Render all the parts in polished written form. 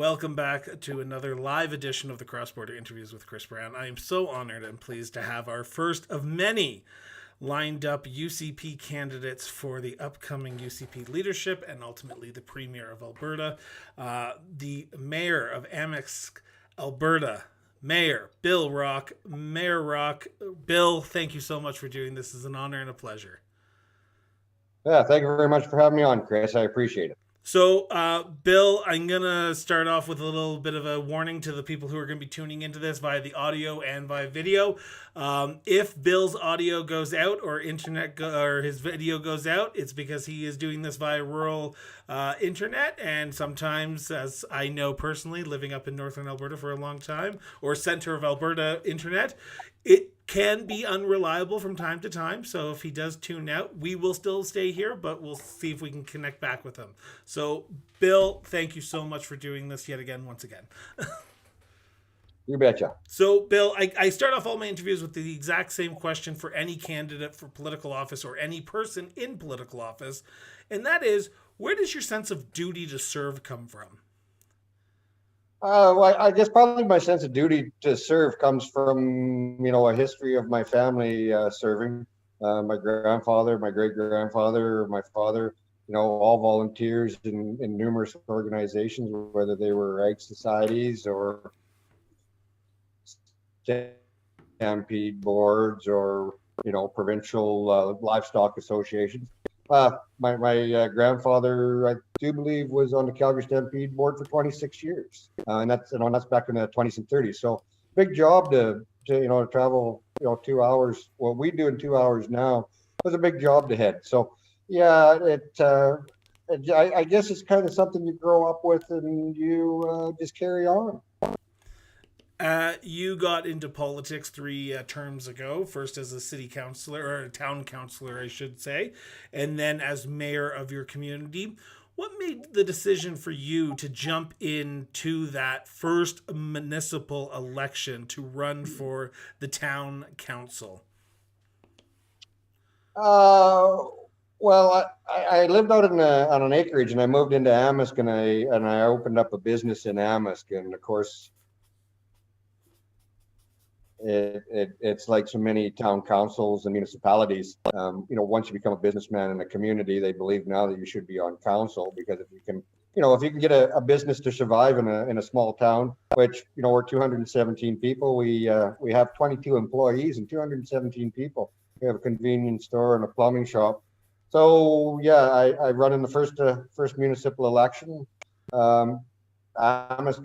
Welcome back to another live edition of the Cross Border Interviews with Chris Brown. I am so honored and pleased to have our first of many lined up UCP candidates for the upcoming UCP leadership and ultimately the Premier of Alberta, the Mayor of Amisk Alberta, Mayor Bill Rock. Mayor Rock, Bill, thank you so much for doing this. It's an honor and a pleasure. Yeah, thank you very much for having me on, Chris. I appreciate it. So, Bill, I'm going to start off with a little bit of a warning to the people who are going to be tuning into this via the audio and via video. If Bill's audio goes out or or his video goes out, it's because he is doing this via rural internet. And sometimes, as I know personally, living up in northern Alberta for a long time, or center of Alberta internet, it can be unreliable from time to time. So if he does tune out, we will still stay here, but we'll see if we can connect back with him. So, Bill, thank you so much for doing this yet again, once again. You betcha. So, Bill, I start off all my interviews with the exact same question for any candidate for political office or any person in political office. And that is, where does your sense of duty to serve come from? Well, I guess probably my sense of duty to serve comes from, a history of my family serving. My grandfather, my great-grandfather, my father, all volunteers in numerous organizations, whether they were ag societies or stampede boards or, provincial livestock associations. My grandfather, I do believe, was on the Calgary Stampede board for 26 years, and that's back in the 20s and 30s. So big job to travel 2 hours. What we do in 2 hours now was a big job to head. So yeah, I guess it's kind of something you grow up with and you just carry on. You got into politics three terms ago, first as a city councillor, or a town councillor, I should say, and then as mayor of your community. What made the decision for you to jump into that first municipal election to run for the town council? Well, I lived out on an acreage, and I moved into Amisk, and I opened up a business in Amisk, and of course, it's like so many town councils and municipalities. Once you become a businessman in a community, they believe now that you should be on council, because if you can get a business to survive in a small town, which we're 217 people, we have 22 employees and 217 people. We have a convenience store and a plumbing shop. So yeah, I run in the first municipal election. Amisk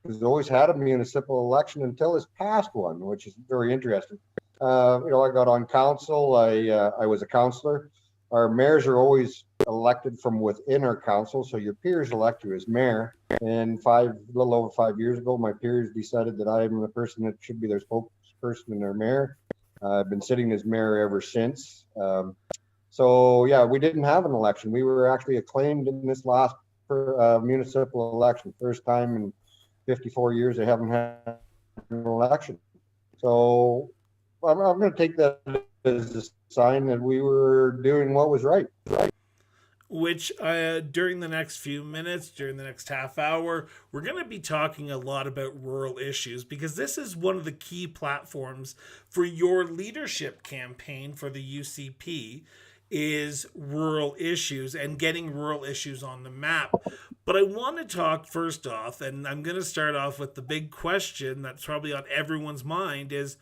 has always had a municipal election until this past one, which is very interesting. I got on council. I was a councillor. Our mayors are always elected from within our council, so your peers elect you as mayor. And a little over 5 years ago, my peers decided that I am the person that should be their spokesperson and their mayor. I've been sitting as mayor ever since. So yeah, we didn't have an election. We were actually acclaimed in this last municipal election, first time in 54 years they haven't had an election. So I'm going to take that as a sign that we were doing what was right. Which during the next few minutes, during the next half hour, we're going to be talking a lot about rural issues, because this is one of the key platforms for your leadership campaign for the UCP is rural issues and getting rural issues on the map. But I want to talk first off, and I'm going to start off with the big question that's probably on everyone's mind is,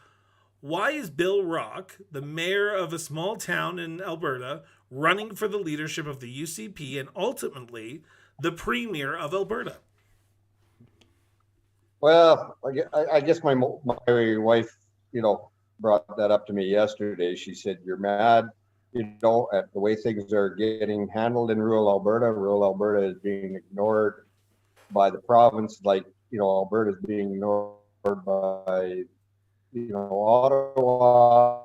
why is Bill Rock, the mayor of a small town in Alberta, running for the leadership of the UCP and ultimately the Premier of Alberta? Well, I guess my wife, brought that up to me yesterday. She said, "You're mad, at the way things are getting handled in rural Alberta. Rural Alberta is being ignored by the province, like, Alberta is being ignored by, Ottawa.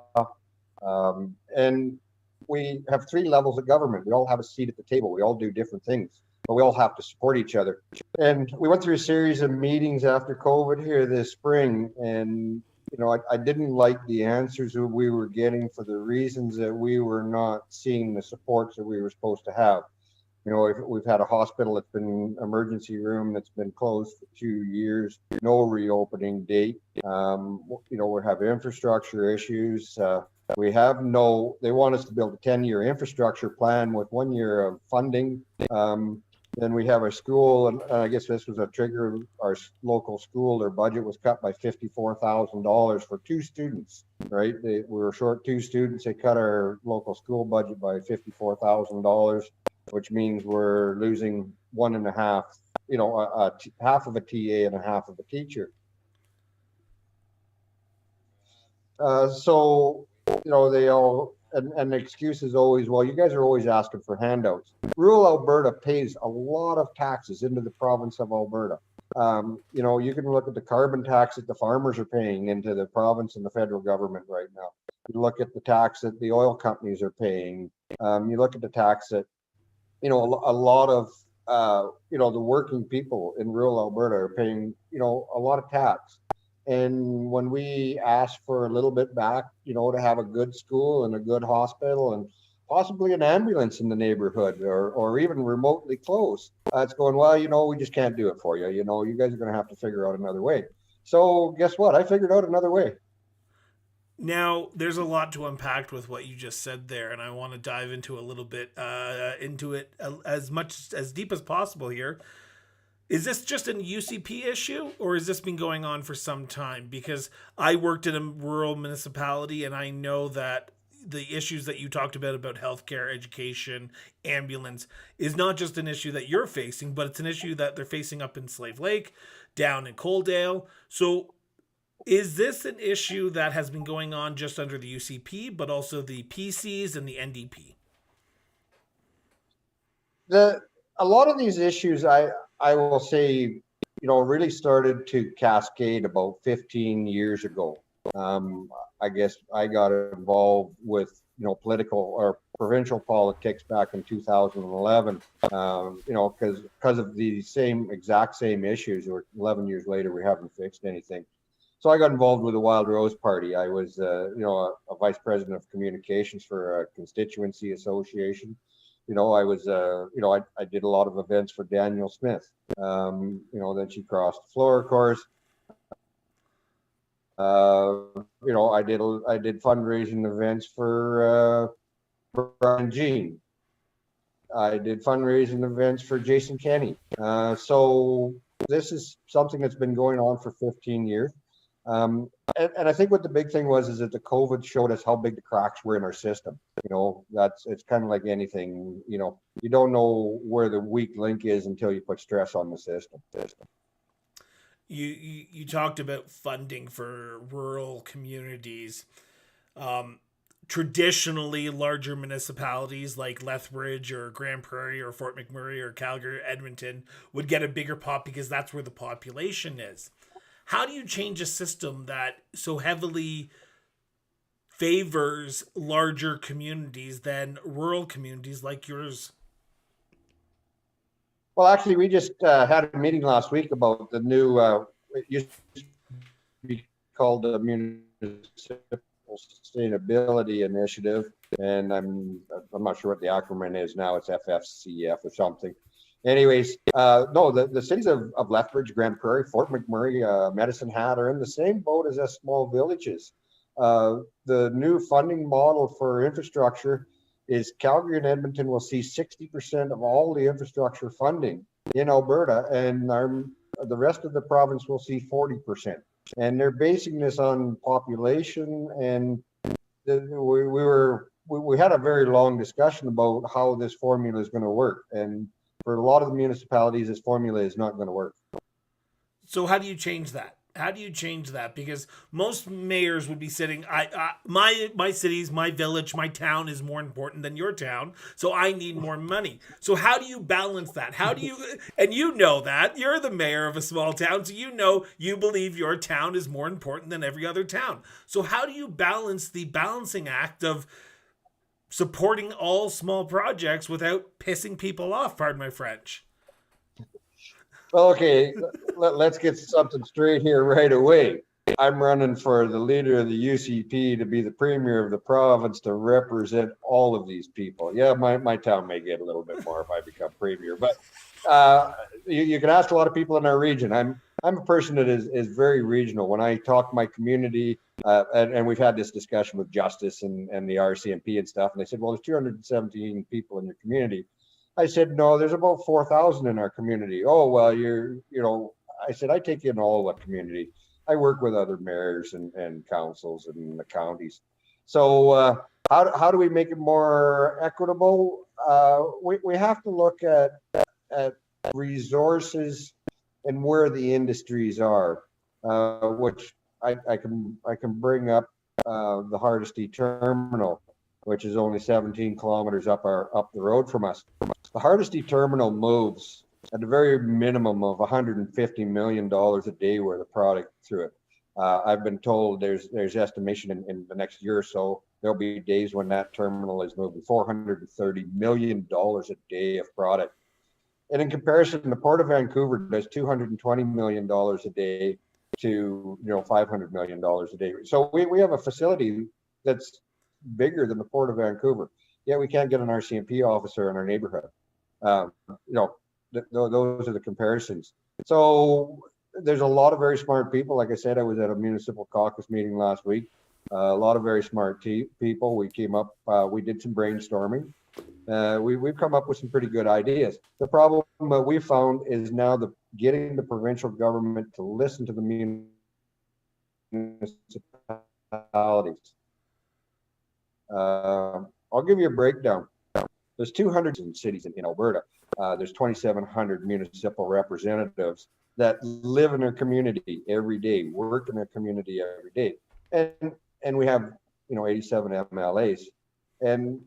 And we have three levels of government. We all have a seat at the table. We all do different things, but we all have to support each other. And we went through a series of meetings after COVID here this spring, and I didn't like the answers that we were getting for the reasons that we were not seeing the supports that we were supposed to have. We've had a hospital that's been emergency room that's been closed for 2 years, no reopening date. We have infrastructure issues. They want us to build a 10-year infrastructure plan with 1 year of funding. Then we have a school, and I guess this was a trigger. Our local school, their budget was cut by $54,000 for 2 students, right? We were short 2 students. They cut our local school budget by $54,000, which means we're losing 1.5, half of a TA and a half of a teacher. They all, and the excuse is always, well, you guys are always asking for handouts. Rural Alberta pays a lot of taxes into the province of Alberta. You can look at the carbon tax that the farmers are paying into the province and the federal government right now. You look at the tax that the oil companies are paying. You look at the tax that, a lot of, the working people in rural Alberta are paying, a lot of tax. And when we ask for a little bit back, to have a good school and a good hospital and possibly an ambulance in the neighborhood or even remotely close, it's going, well, we just can't do it for you. You guys are going to have to figure out another way. So guess what? I figured out another way. Now, there's a lot to unpack with what you just said there, and I want to dive into a little bit into it as deep as possible here. Is this just a UCP issue, or has this been going on for some time? Because I worked in a rural municipality, and I know that the issues that you talked about healthcare, education, ambulance, is not just an issue that you're facing, but it's an issue that they're facing up in Slave Lake, down in Coaldale. So is this an issue that has been going on just under the UCP, but also the PCs and the NDP? A lot of these issues, I will say, really started to cascade about 15 years ago. I guess I got involved with, political or provincial politics back in 2011, because of the exact same issues, or 11 years later, we haven't fixed anything. So I got involved with the Wild Rose Party. I was, a vice president of communications for a constituency association. I was, I did a lot of events for Daniel Smith. Then she crossed the floor, of course. I did fundraising events for Brian Jean. I did fundraising events for Jason Kenney. So this is something that's been going on for 15 years. And I think what the big thing is that the COVID showed us how big the cracks were in our system. It's kind of like anything, you don't know where the weak link is until you put stress on the system. You talked about funding for rural communities. Traditionally, larger municipalities like Lethbridge or Grand Prairie or Fort McMurray or Calgary, Edmonton would get a bigger pot because that's where the population is. How do you change a system that so heavily favors larger communities than rural communities like yours? Well, actually, we just had a meeting last week about the new, it used to be called the Municipal Sustainability Initiative, and I'm not sure what the acronym is now. It's FFCF or something. Anyways, no, the cities of Lethbridge, Grand Prairie, Fort McMurray, Medicine Hat are in the same boat as us small villages. The new funding model for infrastructure is Calgary and Edmonton will see 60% of all the infrastructure funding in Alberta, and the rest of the province will see 40%. And they're basing this on population, and we had a very long discussion about how this formula is going to work. And for a lot of the municipalities, this formula is not going to work. So how do you change that? How do you change that? Because most mayors would be sitting, my cities, my village, my town is more important than your town, so I need more money. So how do you balance that? How do you, and you know that, you're the mayor of a small town, so you believe your town is more important than every other town. So how do you balance the balancing act of supporting all small projects without pissing people off, pardon my French? Okay, let's get something straight here right away. I'm running for the leader of the UCP to be the Premier of the province to represent all of these people. Yeah, my town may get a little bit more if I become Premier, but you can ask a lot of people in our region. I'm a person that is very regional. When I talk to my community, and we've had this discussion with Justice and the RCMP and stuff, and they said, well, there's 217 people in your community. I said, no, there's about 4,000 in our community. Oh, well, I said, I take in all the community. I work with other mayors and councils and the counties. So how do we make it more equitable? We have to look at resources and where the industries are, which I can bring up the Hardisty terminal, which is only 17 kilometers up the road from us. The Hardisty terminal moves at a very minimum of $150 million a day worth of product through it. I've been told there's estimation in the next year or so, there'll be days when that terminal is moving $430 million a day of product. And in comparison, the Port of Vancouver does $220 million a day to $500 million a day. So we have a facility that's bigger than the Port of Vancouver. Yeah, we can't get an RCMP officer in our neighborhood. Those are the comparisons. So there's a lot of very smart people. Like I said, I was at a municipal caucus meeting last week. A lot of very smart people. We came up, we did some brainstorming. We've come up with some pretty good ideas. The problem that we found is now getting the provincial government to listen to the municipalities. I'll give you a breakdown. There's 200 cities in Alberta. There's 2,700 municipal representatives that live in their community every day, work in their community every day, and we have 87 MLAs, and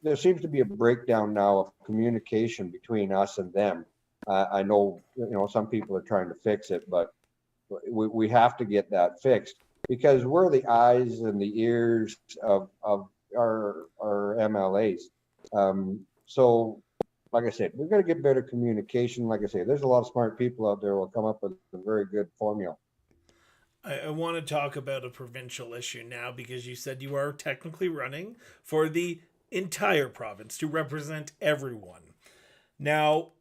there seems to be a breakdown now of communication between us and them. I know some people are trying to fix it, but we have to get that fixed because we're the eyes and the ears of our MLAs. So like I said, we've got to get better communication. Like I say, there's a lot of smart people out there who will come up with a very good formula. I want to talk about a provincial issue now because you said you are technically running for the entire province to represent everyone. Now,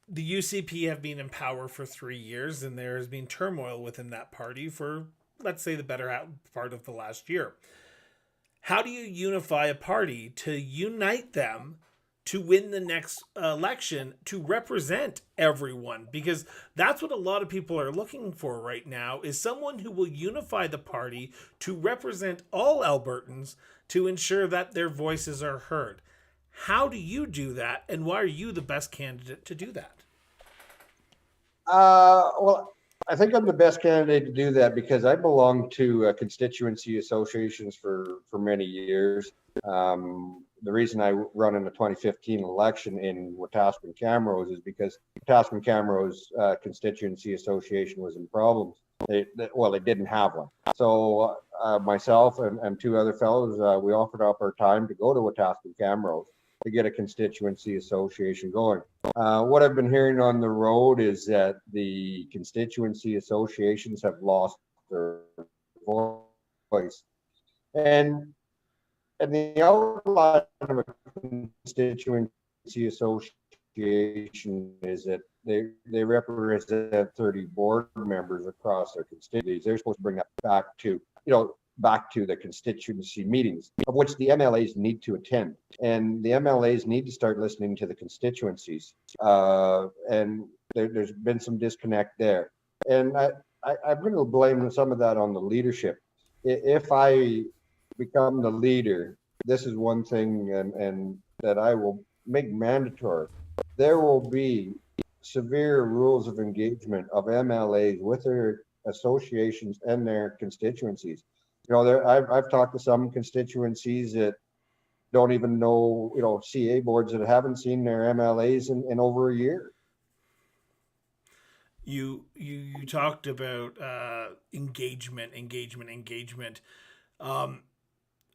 the UCP have been in power for 3 years, and there has been turmoil within that party for, let's say, the better part of the last year. How do you unify a party to unite them to win the next election to represent everyone? Because that's what a lot of people are looking for right now, is someone who will unify the party to represent all Albertans to ensure that their voices are heard. How do you do that, and why are you the best candidate to do that? Well, I think I'm the best candidate to do that because I belong to constituency associations for many years. The reason I run in the 2015 election in Wetaskiwin Camrose is because Wetaskiwin Camrose constituency association was in problems. They didn't have one. So myself and two other fellows, we offered up our time to go to Wetaskiwin Camrose to get a constituency association going. What I've been hearing on the road is that the constituency associations have lost their voice. And the outline of a constituency association is that they represent 30 board members across their constituencies. They're supposed to bring that back to the constituency meetings, of which the MLAs need to attend. And the MLAs need to start listening to the constituencies. And there's been some disconnect there. And I'm going to blame some of that on the leadership. If I become the leader, this is one thing and that I will make mandatory. There will be severe rules of engagement of MLAs with their associations and their constituencies. I've talked to some constituencies that don't even know, CA boards that haven't seen their MLAs in over a year. You talked about engagement.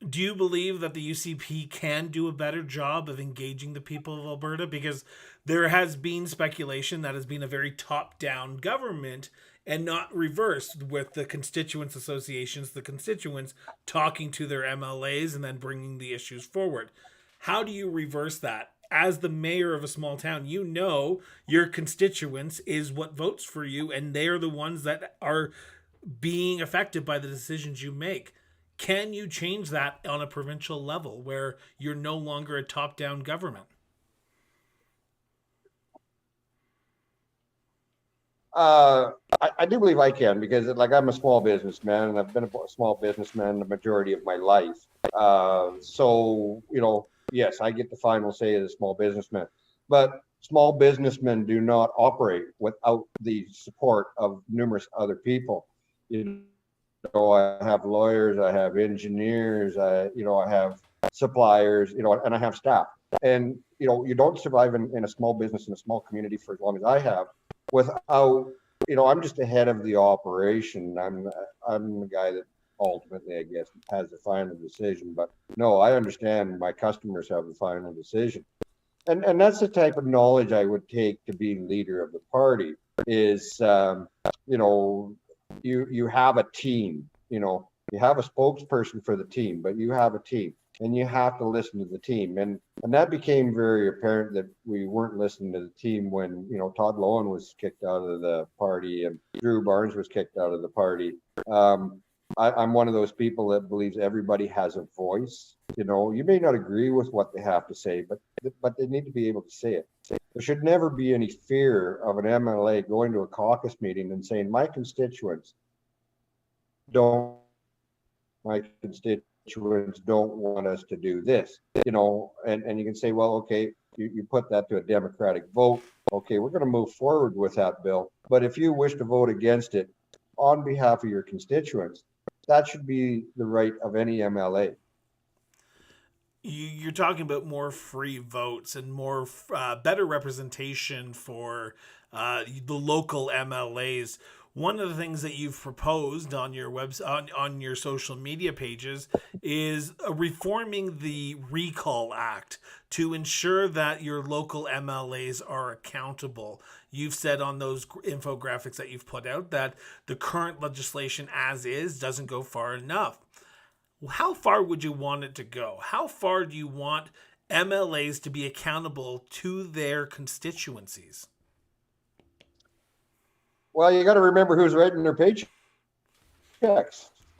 Do you believe that the UCP can do a better job of engaging the people of Alberta? Because there has been speculation that has been a very top-down government, and not reversed with the constituents associations, the constituents talking to their MLAs and then bringing the issues forward. How do you reverse that? As the mayor of a small town, you know your constituents is what votes for you, and they are the ones that are being affected by the decisions you make. Can you change that on a provincial level where you're no longer a top down government? I do believe I can, because like I'm a small businessman and I've been a small businessman the majority of my life. So, yes, I get the final say as a small businessman, but small businessmen do not operate without the support of numerous other people. You I have lawyers, I have engineers, I have suppliers, and I have staff. And, you don't survive in a small business, in a small community for as long as I have without, I'm just the head of the operation. I'm the guy that ultimately, I guess, has the final decision. But no, I understand my customers have the final decision. And that's the type of knowledge I would take to being leader of the party is, you have a team, you have a spokesperson for the team, but you have a team and you have to listen to the team. And that became very apparent that we weren't listening to the team when, Todd Lowen was kicked out of the party and Drew Barnes was kicked out of the party. I'm one of those people that believes everybody has a voice. You may not agree with what they have to say, but they need to be able to say it. There should never be any fear of an MLA going to a caucus meeting and saying, my constituents don't want us to do this, and you can say, well, okay, you put that to a democratic vote. Okay, we're going to move forward with that bill. But if you wish to vote against it on behalf of your constituents, that should be the right of any MLA. You're talking about more free votes and more better representation for the local MLAs. One of the things that you've proposed on your on your social media pages is reforming the Recall Act to ensure that your local MLAs are accountable. You've said on those infographics that you've put out that the current legislation as is doesn't go far enough. How far would you want it to go? How far do you want MLAs to be accountable to their constituencies? Well, you got to remember who's writing their paychecks.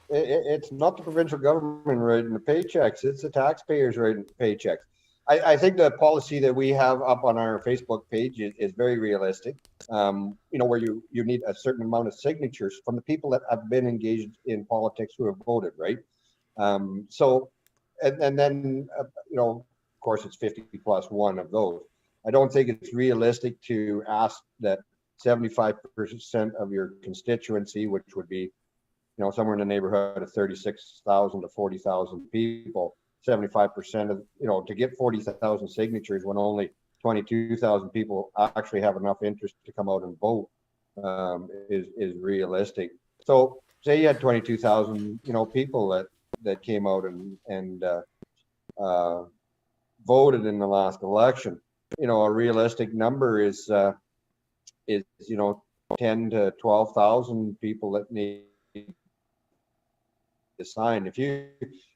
It's not the provincial government writing the paychecks. It's the taxpayers writing the paychecks. I think the policy that we have up on our Facebook page is very realistic. Where you need a certain amount of signatures from the people that have been engaged in politics who have voted, right? So, and then, of course, it's 50 plus one of those. I don't think it's realistic to ask that 75% of your constituency, which would be, somewhere in the neighborhood of 36,000 to 40,000 people, 75% of, to get 40,000 signatures when only 22,000 people actually have enough interest to come out and vote, is realistic. So say you had 22,000, people that came out and voted in the last election. A realistic number is 10 to 12,000 people that need to sign. If you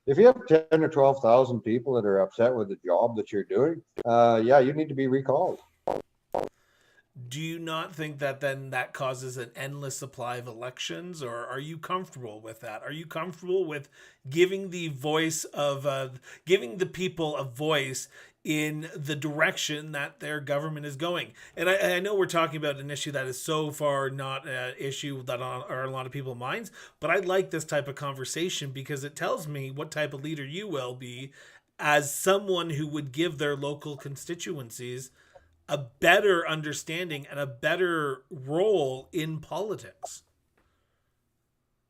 have 10 or 12,000 people that are upset with the job that you're doing, you need to be recalled. Do you not think that then that causes an endless supply of elections, or are you comfortable with that? Are you comfortable with giving the voice of giving the people a voice in the direction that their government is going? And I know we're talking about an issue that is so far not an issue that are a lot of people's minds, but I like this type of conversation because it tells me what type of leader you will be as someone who would give their local constituencies a better understanding and a better role in politics.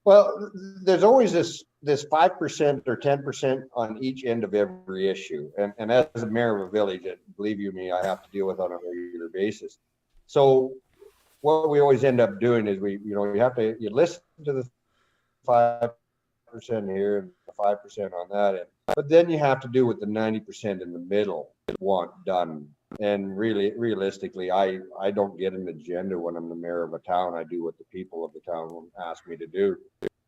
Well, there's always this 5% or 10% on each end of every issue. And as a mayor of a village, believe you me, I have to deal with on a regular basis. So what we always end up doing is you listen to the 5% here and the 5% on that end, but then you have to do what the 90% in the middle want done And really, realistically, I don't get an agenda when I'm the mayor of a town. I do what the people of the town ask me to do.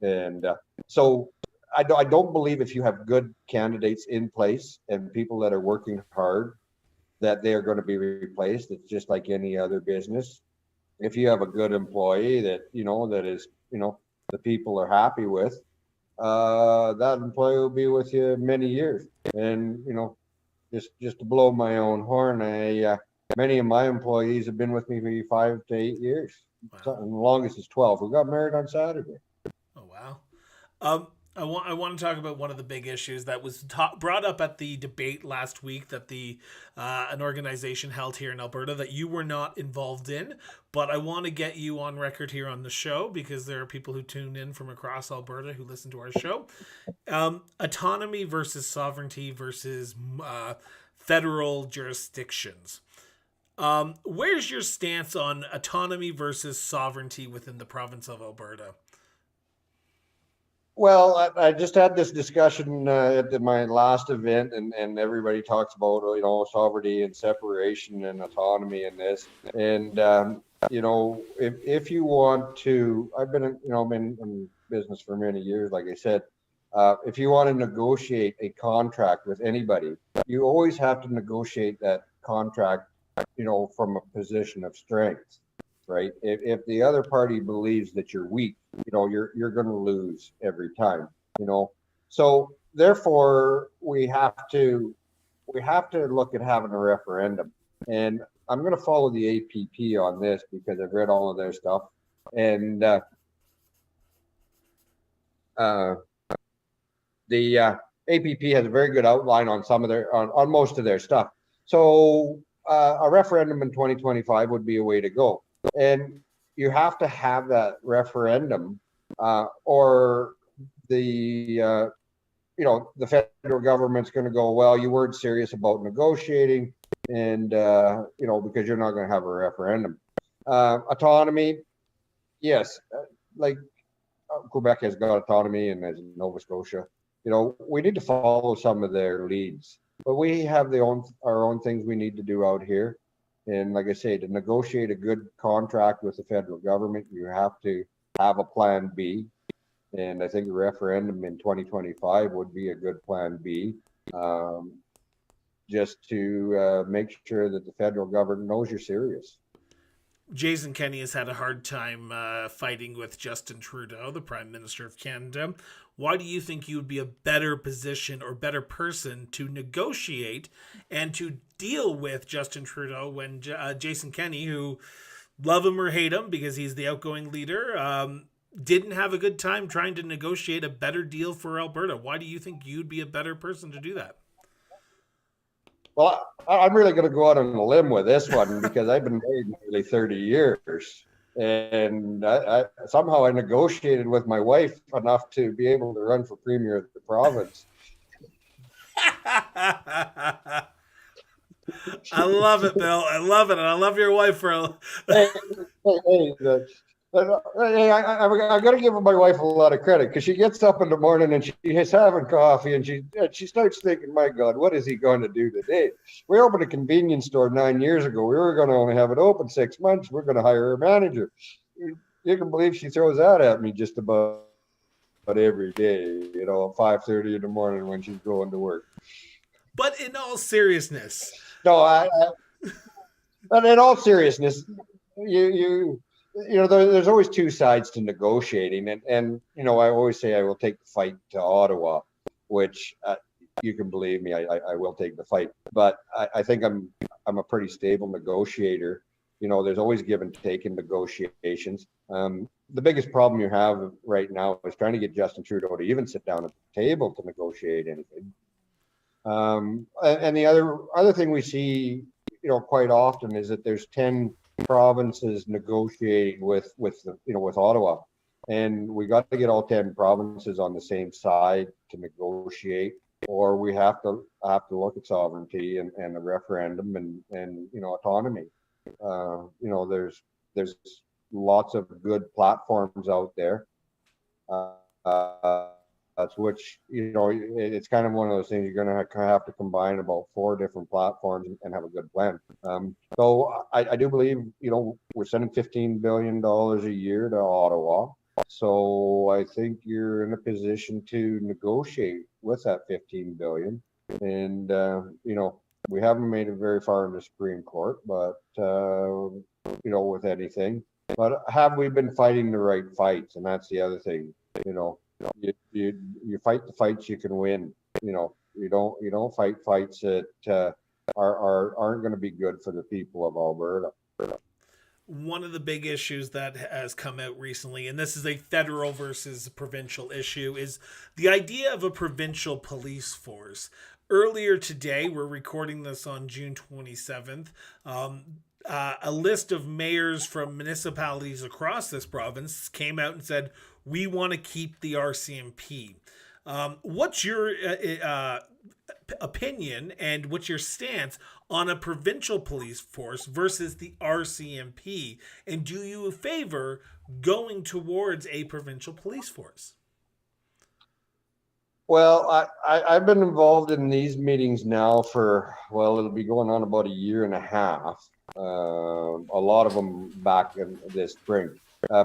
And so I don't believe if you have good candidates in place and people that are working hard, that they are going to be replaced. It's just like any other business. If you have a good employee that, that is, the people are happy with, that employee will be with you many years. And, just to blow my own horn, many of my employees have been with me for 5 to 8 years. Wow. And the longest is 12. We got married on Saturday. Oh wow. I want to talk about one of the big issues that was brought up at the debate last week that the an organization held here in Alberta that you were not involved in, but I want to get you on record here on the show because there are people who tune in from across Alberta who listen to our show. Autonomy versus sovereignty versus federal jurisdictions. Where's your stance on autonomy versus sovereignty within the province of Alberta? Well, I just had this discussion at my last event, and everybody talks about, sovereignty and separation and autonomy and this. And if you want to, I've been in business for many years, like I said. If you want to negotiate a contract with anybody, you always have to negotiate that contract, from a position of strength, right? If the other party believes that you're weak, you're going to lose every time, So therefore, we have to look at having a referendum, and I'm going to follow the APP on this because I've read all of their stuff, and the APP has a very good outline on some of on most of their stuff. So a referendum in 2025 would be a way to go, and you have to have that referendum, or the federal government's going to go, well, you weren't serious about negotiating, and because you're not going to have a referendum. Autonomy, yes, like Quebec has got autonomy, and as Nova Scotia, we need to follow some of their leads, but we have our own things we need to do out here. And like I say, to negotiate a good contract with the federal government, you have to have a plan B. And I think a referendum in 2025 would be a good plan B, just to make sure that the federal government knows you're serious. Jason Kenney has had a hard time fighting with Justin Trudeau, the Prime Minister of Canada. Why do you think you would be a better position or better person to negotiate and to deal with Justin Trudeau when Jason Kenney, who love him or hate him because he's the outgoing leader, didn't have a good time trying to negotiate a better deal for Alberta? Why do you think you'd be a better person to do that? Well, I'm really going to go out on a limb with this one because I've been married nearly 30 years. And I somehow I negotiated with my wife enough to be able to run for Premier of the province. I love it, Bill. I love it. And I love your wife for hey, I got to give my wife a lot of credit because she gets up in the morning and she's having coffee and she starts thinking, my God, what is he going to do today? We opened a convenience store 9 years ago. We were going to only have it open 6 months. We're going to hire a manager. You can believe she throws that at me just about every day, at 5:30 in the morning when she's going to work. But in all seriousness. No, but in all seriousness, there's always two sides to negotiating, and I always say I will take the fight to Ottawa, which you can believe me, I will take the fight. But I think I'm a pretty stable negotiator. There's always give and take in negotiations. The biggest problem you have right now is trying to get Justin Trudeau to even sit down at the table to negotiate anything. And the other thing we see, quite often is that there's 10 provinces negotiating with Ottawa, and we got to get all 10 provinces on the same side to negotiate, or we have to look at sovereignty and a referendum and autonomy. There's lots of good platforms out there. which, it's kind of one of those things you're going to have to combine about 4 different platforms and have a good blend. So I do believe, we're sending $15 billion a year to Ottawa. So I think you're in a position to negotiate with that 15 billion. And, we haven't made it very far in the Supreme Court, but, with anything. But have we been fighting the right fights? And that's the other thing, you fight the fights you can win. You don't fight fights that aren't going to be good for the people of Alberta. One of the big issues that has come out recently, and this is a federal versus provincial issue, is the idea of a provincial police force. Earlier today, we're recording this on June 27th, a list of mayors from municipalities across this province came out and said, we want to keep the RCMP. What's your opinion and what's your stance on a provincial police force versus the RCMP? And do you favor going towards a provincial police force? Well, I've been involved in these meetings now it'll be going on about a year and a half. A lot of them back in this spring.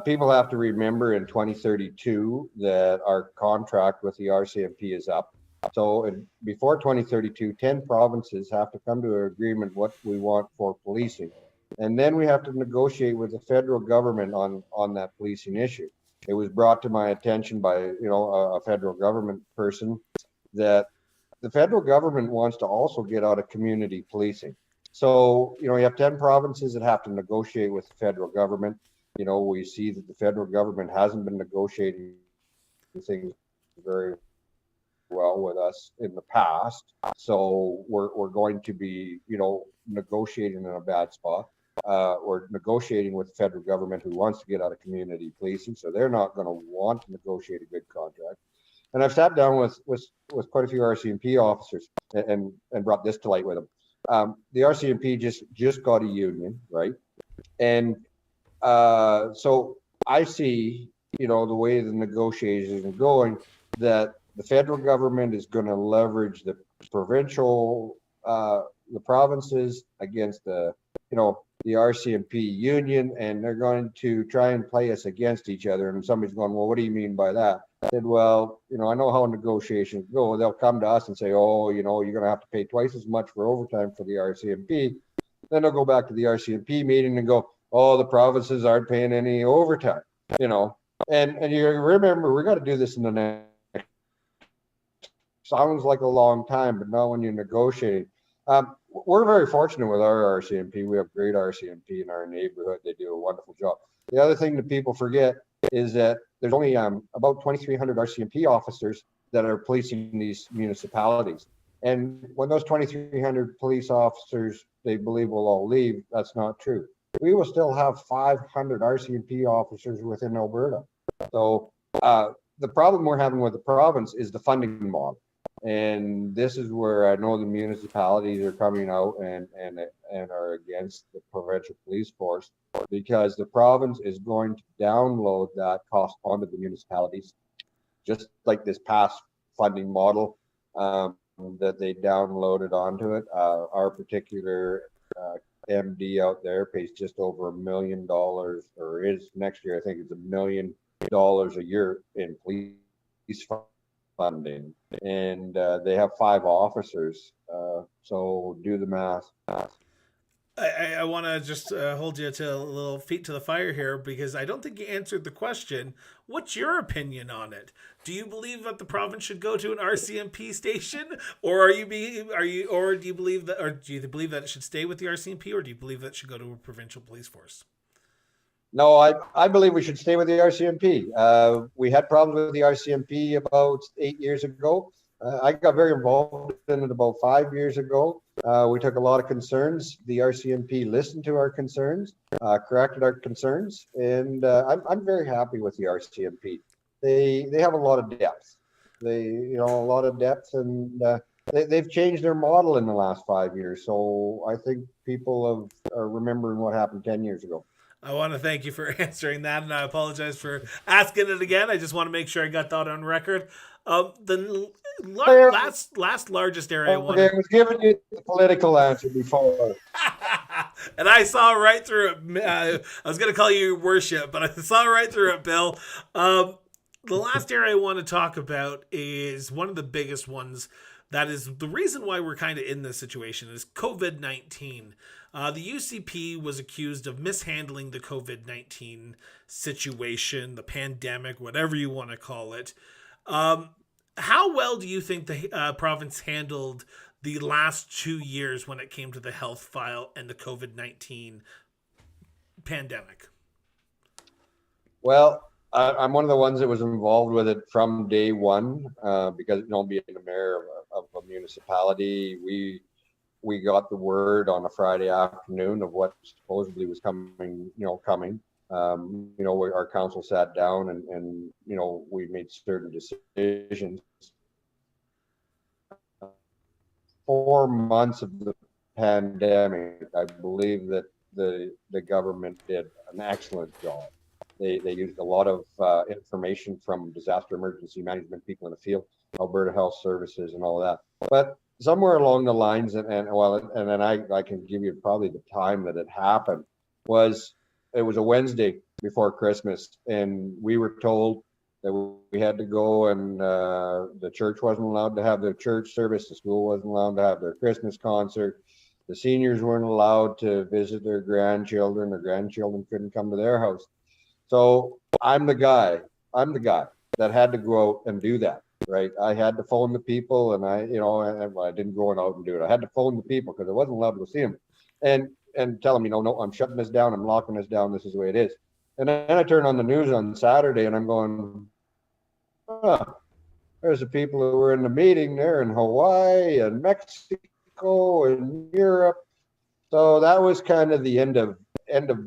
People have to remember in 2032 that our contract with the RCMP is up. So before 2032, 10 provinces have to come to an agreement what we want for policing. And then we have to negotiate with the federal government on that policing issue. It was brought to my attention by, a federal government person that the federal government wants to also get out of community policing. So, you have 10 provinces that have to negotiate with the federal government. We see that the federal government hasn't been negotiating things very well with us in the past. So we're going to be, negotiating in a bad spot. We're negotiating with the federal government who wants to get out of community policing. So they're not going to want to negotiate a good contract. And I've sat down with quite a few RCMP officers and brought this to light with them. The RCMP just got a union, right? And so I see, the way the negotiations are going, that the federal government is going to leverage the provincial, the provinces against the RCMP union, and they're going to try and play us against each other. And somebody's going, well, what do you mean by that? I said, well, I know how negotiations go. They'll come to us and say, oh, you're going to have to pay twice as much for overtime for the RCMP. Then they'll go back to the RCMP meeting and go, oh, the provinces aren't paying any overtime, And you remember, we got to do this in the next. Sounds like a long time, but not when you're negotiating. We're very fortunate with our RCMP. We have great RCMP in our neighborhood. They do a wonderful job. The other thing that people forget is that there's only about 2,300 RCMP officers that are policing these municipalities. And when those 2,300 police officers, they believe will all leave, that's not true. We will still have 500 RCMP officers within Alberta. So the problem we're having with the province is the funding model. And this is where I know the municipalities are coming out and are against the provincial police force, because the province is going to download that cost onto the municipalities, just like this past funding model that they downloaded onto it. Our particular MD out there pays just over $1 million, or is next year, I think it's $1 million a year in police funding, and they have 5 officers. So do the math. I want to just hold you to a little feet to the fire here, because I don't think you answered the question. What's your opinion on it? Do you believe that the province should go to an RCMP station, or do you believe that it should stay with the RCMP, or do you believe that it should go to a provincial police force? No, I believe we should stay with the RCMP. We had problems with the RCMP about 8 years ago. I got very involved in it about 5 years ago. We took a lot of concerns. The RCMP listened to our concerns, corrected our concerns, and I'm very happy with the RCMP. They have a lot of depth. And they've changed their model in the last 5 years. So I think people are remembering what happened 10 years ago. I want to thank you for answering that, and I apologize for asking it again. I just want to make sure I got that on record. Last largest area I Okay, wanted. I was giving you the political answer before. And I saw right through it. I was going to call you worship, but I saw right through it, Bill. Um, the last area I want to talk about is one of the biggest ones. That is the reason why we're kind of in this situation is COVID-19. The UCP was accused of mishandling the COVID-19 situation, the pandemic, whatever you want to call it. How well do you think the province handled the last 2 years when it came to the health file and the COVID-19 pandemic? Well, I'm one of the ones that was involved with it from day one, because being the mayor of a municipality, we got the word on a Friday afternoon of what supposedly was coming. Our council sat down and we made certain decisions. 4 months of the pandemic, I believe that the government did an excellent job. They used a lot of information from disaster emergency management people in the field, Alberta Health Services, and all of that. But somewhere along the lines, and then I can give you probably the time that it happened. It was a Wednesday before Christmas, and we were told that we had to go, and the church wasn't allowed to have their church service, the school wasn't allowed to have their Christmas concert, the seniors weren't allowed to visit their grandchildren couldn't come to their house. So I'm the guy that had to go out and do that, right? I had to phone the people, and I didn't go out and do it. I had to phone the people because I wasn't allowed to go see them, and tell them, no, I'm shutting this down, I'm locking this down, this is the way it is. And then I turn on the news on Saturday, and I'm going, there's the people who were in the meeting there in Hawaii and Mexico and Europe. So that was kind of the end of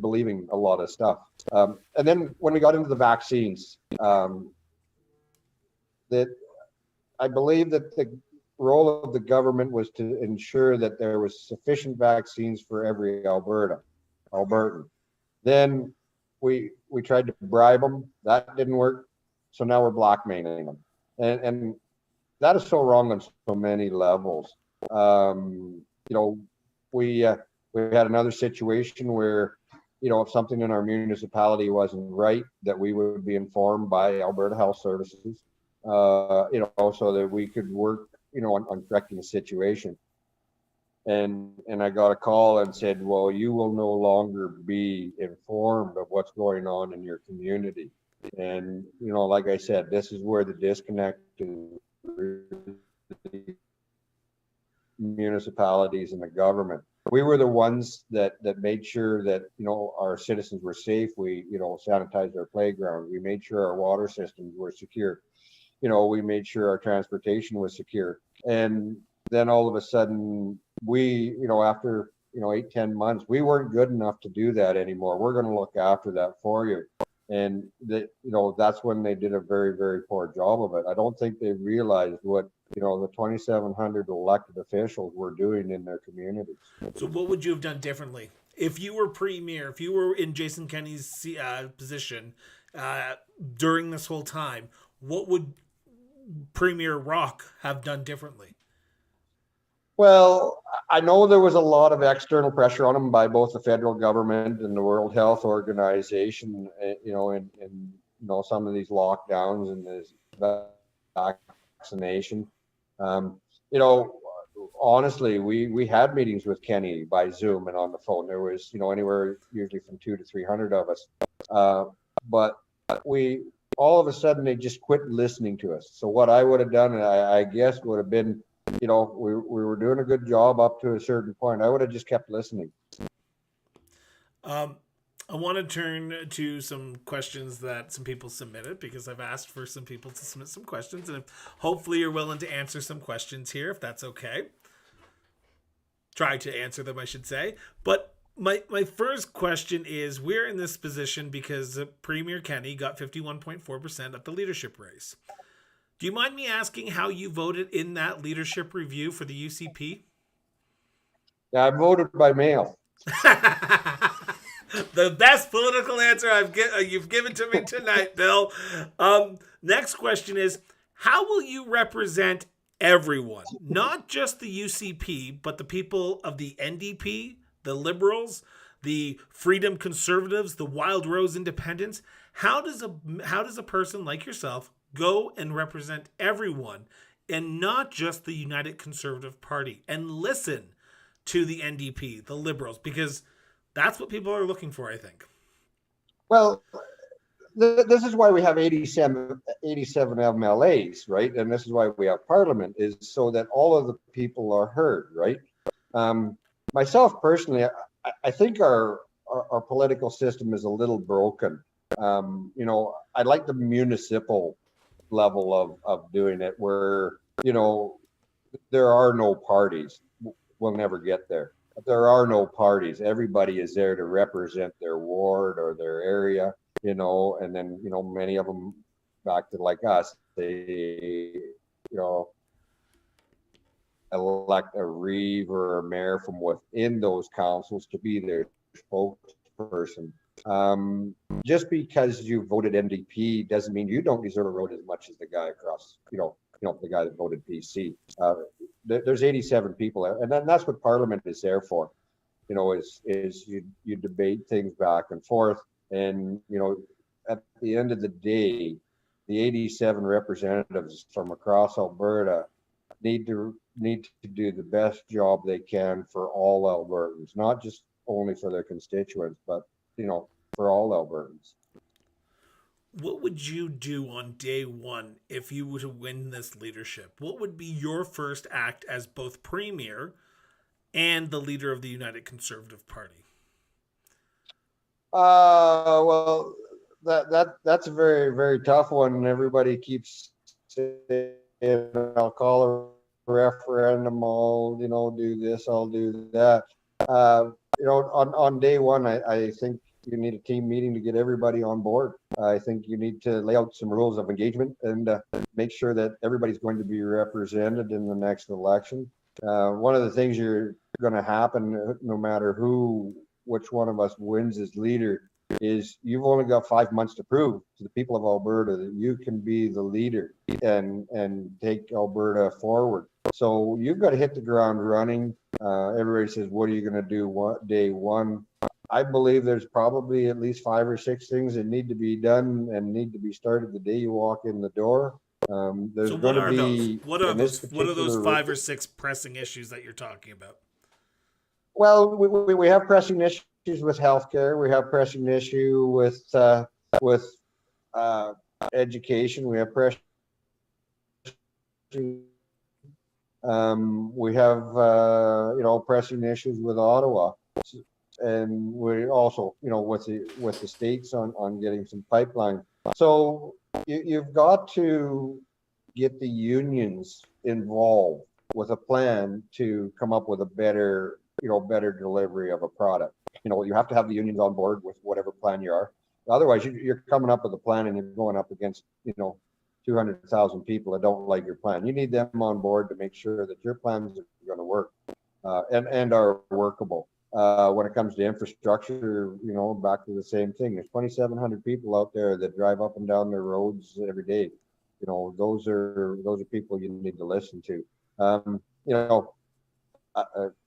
believing a lot of stuff. And then when we got into the vaccines, that I believe that the role of the government was to ensure that there was sufficient vaccines for every Albertan. Then we tried to bribe them. That didn't work. So now we're blackmailing them. And that is so wrong on so many levels. We had another situation where, if something in our municipality wasn't right, that we would be informed by Alberta Health Services, so that we could work, on correcting the situation. And I got a call and said, well, you will no longer be informed of what's going on in your community. And, like I said, this is where the disconnect is municipalities and the government. We were the ones that made sure that, our citizens were safe. We, sanitized our playground. We made sure our water systems were secure. We made sure our transportation was secure. And then all of a sudden we, after, 8-10 months, we weren't good enough to do that anymore. We're going to look after that for you. And that's when they did a very, very poor job of it. I don't think they realized what, the 2,700 elected officials were doing in their communities. So what would you have done differently? If you were premier, if you were in Jason Kenney's position during this whole time, what would Premier Rock have done differently? Well, I know there was a lot of external pressure on him by both the federal government and the World Health Organization, in some of these lockdowns and this vaccination. Honestly, we had meetings with Kenny by Zoom and on the phone. There was, anywhere usually from 200 to 300 of us. But we all of a sudden they just quit listening to us. So what I would have done, I guess, would have been, we were doing a good job up to a certain point. I would have just kept listening. I want to turn to some questions that some people submitted, because I've asked for some people to submit some questions, and hopefully you're willing to answer some questions here, if that's okay. Try to answer them, I should say. But my first question is, we're in this position because Premier Kenney got 51.4% at the leadership race. Do you mind me asking how you voted in that leadership review for the UCP? Yeah, I voted by mail. The best political answer you've given to me tonight, Bill. Next question is, How will you represent everyone, not just the UCP, but the people of the NDP, the Liberals, the Freedom Conservatives, the Wild Rose Independents? How does a person like yourself go and represent everyone and not just the United Conservative Party and listen to the NDP, the Liberals, because that's what people are looking for, I think. Well, this is why we have 87 MLAs, right? And this is why we have Parliament, is so that all of the people are heard, right? Um, Myself personally, I think our political system is a little broken. I like the municipal level of doing it, where there are no parties. We'll never get there. There are no parties. Everybody is there to represent their ward or their area, and then many of them back to like us, they elect a reeve or a mayor from within those councils to be their spokesperson. Just because you voted NDP doesn't mean you don't deserve a road as much as the guy across, the guy that voted PC. There's 87 people, and then that's what Parliament is there for. Is you debate things back and forth, and at the end of the day, the 87 representatives from across Alberta need to do the best job they can for all Albertans, not just only for their constituents, but for all Albertans. What would you do on day one if you were to win this leadership? What would be your first act as both Premier and the leader of the United Conservative Party? Well, that's a very, very tough one, and everybody keeps saying, I'll call a referendum, I'll do this, I'll do that. On day one, I think you need a team meeting to get everybody on board. I think you need to lay out some rules of engagement and make sure that everybody's going to be represented in the next election. One of the things you're going to happen, no matter which one of us wins as leader, is you've only got 5 months to prove to the people of Alberta that you can be the leader and take Alberta forward. So you've got to hit the ground running. Everybody says, what are you going to do day one? I believe there's probably at least 5 or 6 things that need to be done and need to be started the day you walk in the door. There's So going to be What are those 5 or 6 pressing issues that you're talking about? Well, we have pressing issues with healthcare. We have pressing issue with education. We have pressing. We have pressing issues with Ottawa, and we also with the states on getting some pipeline. So you've got to get the unions involved with a plan to come up with a better delivery of a product. You have to have the unions on board with whatever plan you are. Otherwise, you're coming up with a plan and you're going up against 200,000 people that don't like your plan. You need them on board to make sure that your plans are going to work and are workable. When it comes to infrastructure, back to the same thing. There's 2,700 people out there that drive up and down their roads every day. Those are people you need to listen to.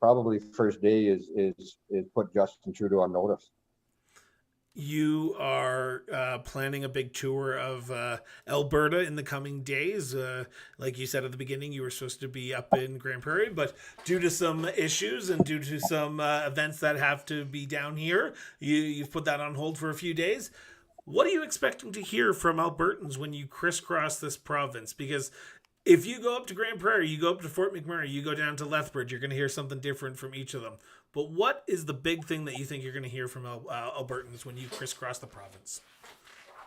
Probably first day is put Justin Trudeau on notice. You are planning a big tour of Alberta in the coming days. Like you said at the beginning, you were supposed to be up in Grand Prairie, but due to some issues and due to some events that have to be down here, you've put that on hold for a few days. What are you expecting to hear from Albertans when you crisscross this province? Because if you go up to Grand Prairie, you go up to Fort McMurray, you go down to Lethbridge, you're going to hear something different from each of them. But what is the big thing that you think you're going to hear from Albertans when you crisscross the province?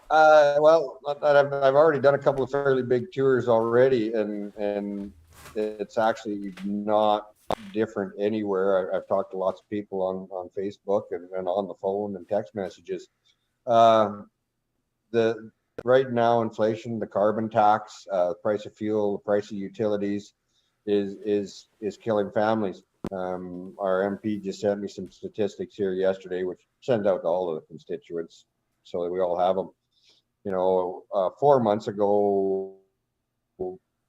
Well, I've already done a couple of fairly big tours already, and it's actually not different anywhere. I've talked to lots of people on Facebook and on the phone and text messages. Right now, inflation, the carbon tax, the price of fuel, the price of utilities is killing families. Our MP just sent me some statistics here yesterday, which sends out to all of the constituents so that we all have them. 4 months ago,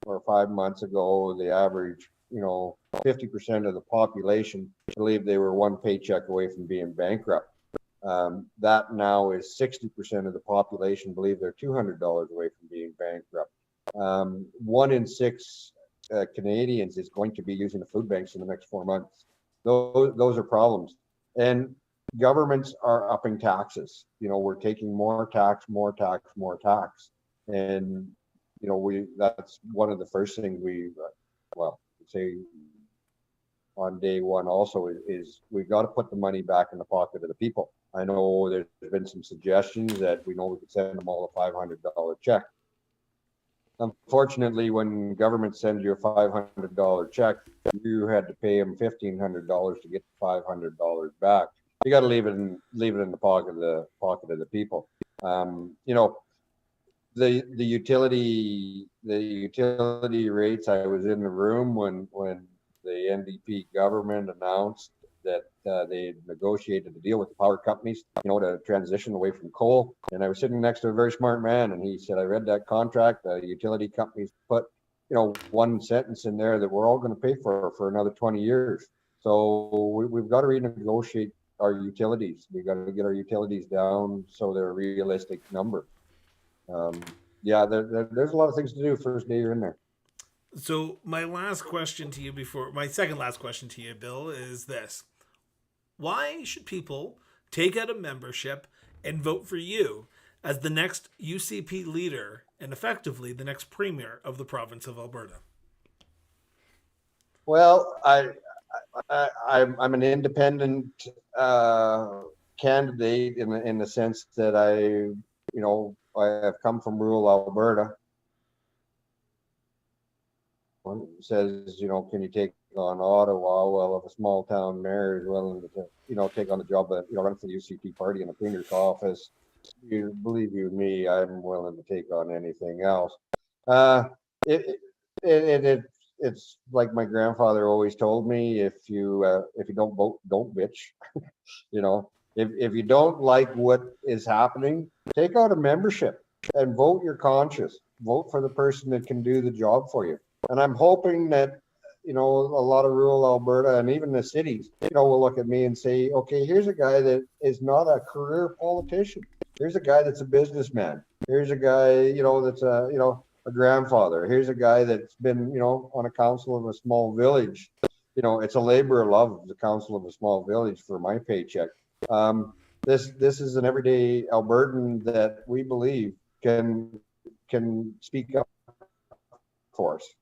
or 5 months ago, the average, 50% of the population believed they were one paycheck away from being bankrupt. That now is 60% of the population believe they're $200 away from being bankrupt. 1 in 6 Canadians is going to be using the food banks in the next 4 months. Those are problems. And governments are upping taxes. We're taking more tax. And, that's one of the first things say on day one also is we've got to put the money back in the pocket of the people. I know there's been some suggestions that we could send them all a $500 check. Unfortunately, when government sends you a $500 check, you had to pay them $1,500 to get the $500 back. You got to leave it in the pocket of the people. The utility rates. I was in the room when the NDP government announced that they negotiated a deal with the power companies, to transition away from coal. And I was sitting next to a very smart man, and he said, "I read that contract. The utility companies put, one sentence in there that we're all going to pay for another 20 years. So we've got to renegotiate our utilities. We've got to get our utilities down so they're a realistic number." There's a lot of things to do first day you're in there. So my second last question to you, Bill, is this. Why should people take out a membership and vote for you as the next UCP leader and effectively the next Premier of the province of Alberta? Well, I'm an independent candidate in the sense that I have come from rural Alberta. One says, can you take on Ottawa? Well, if a small town mayor is willing to, take on the job that, run for the UCP party in the Premier's office, believe you me, I'm willing to take on anything else. It's like my grandfather always told me: if you don't vote, don't bitch. If you don't like what is happening, take out a membership and vote your conscience. Vote for the person that can do the job for you. And I'm hoping that, a lot of rural Alberta and even the cities, will look at me and say, okay, here's a guy that is not a career politician. Here's a guy that's a businessman. Here's a guy, that's a grandfather. Here's a guy that's been, on a council of a small village. It's a labor of love, the council of a small village for my paycheck. This is an everyday Albertan that we believe can speak up for us.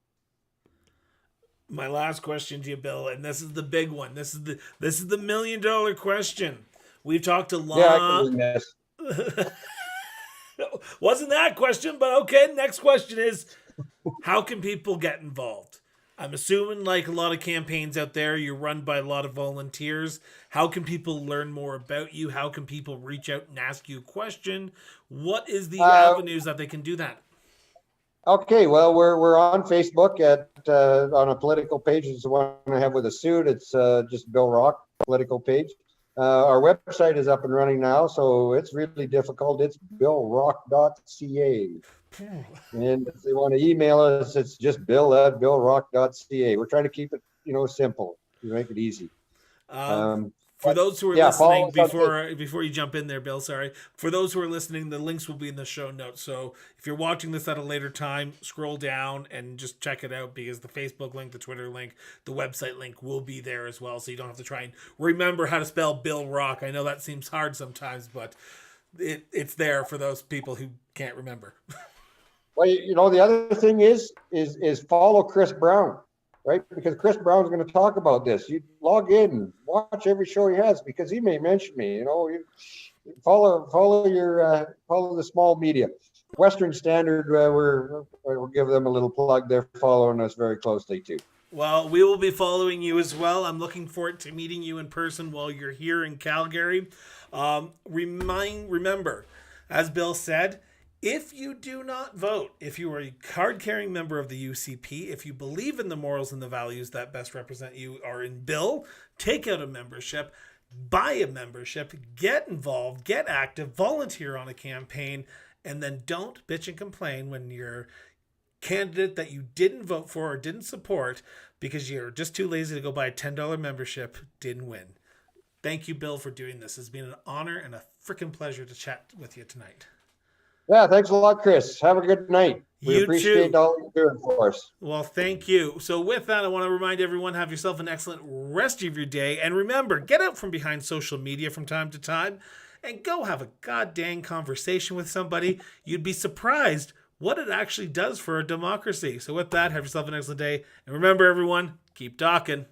My last question to you, Bill, and this is the big one. This is the $1 million question. We've talked a lot. Yeah, I can win this. Wasn't that question, but okay. Next question is, how can people get involved? I'm assuming, like a lot of campaigns out there, you're run by a lot of volunteers. How can people learn more about you? How can people reach out and ask you a question? What is the avenues that they can do that? Okay, well, we're on Facebook on a political page. It's the one I have with a suit. It's just Bill Rock political page. Our website is up and running now, so it's really difficult. It's billrock.ca. And if they want to email us, it's just bill@billrock.ca. We're trying to keep it, simple. We make it easy. For those who are listening, before you jump in there, Bill, sorry. For those who are listening, the links will be in the show notes. So if you're watching this at a later time, scroll down and just check it out, because the Facebook link, the Twitter link, the website link will be there as well. So you don't have to try and remember how to spell Bill Rock. I know that seems hard sometimes, but it's there for those people who can't remember. Well, the other thing is follow Chris Brown. Right, because Chris Brown's going to talk about this. You log in and watch every show he has, because he may mention me. You follow the small media. Western Standard, we'll give them a little plug. They're following us very closely too. Well, we will be following you as well. I'm looking forward to meeting you in person while you're here in Calgary. Remember, as Bill said, if you do not vote, if you are a card-carrying member of the UCP, if you believe in the morals and the values that best represent you are in Bill, take out a membership, buy a membership, get involved, get active, volunteer on a campaign, and then don't bitch and complain when you're candidate that you didn't vote for or didn't support because you're just too lazy to go buy a $10 membership didn't win. Thank you, Bill, for doing this. It's been an honor and a freaking pleasure to chat with you tonight. Yeah, thanks a lot, Chris. Have a good night. We You appreciate too. all you're doing for us. Well, thank you. So with that, I want to remind everyone, have yourself an excellent rest of your day. And remember, get out from behind social media from time to time and go have a goddamn conversation with somebody. You'd be surprised what it actually does for a democracy. So with that, have yourself an excellent day. And remember, everyone, keep talking.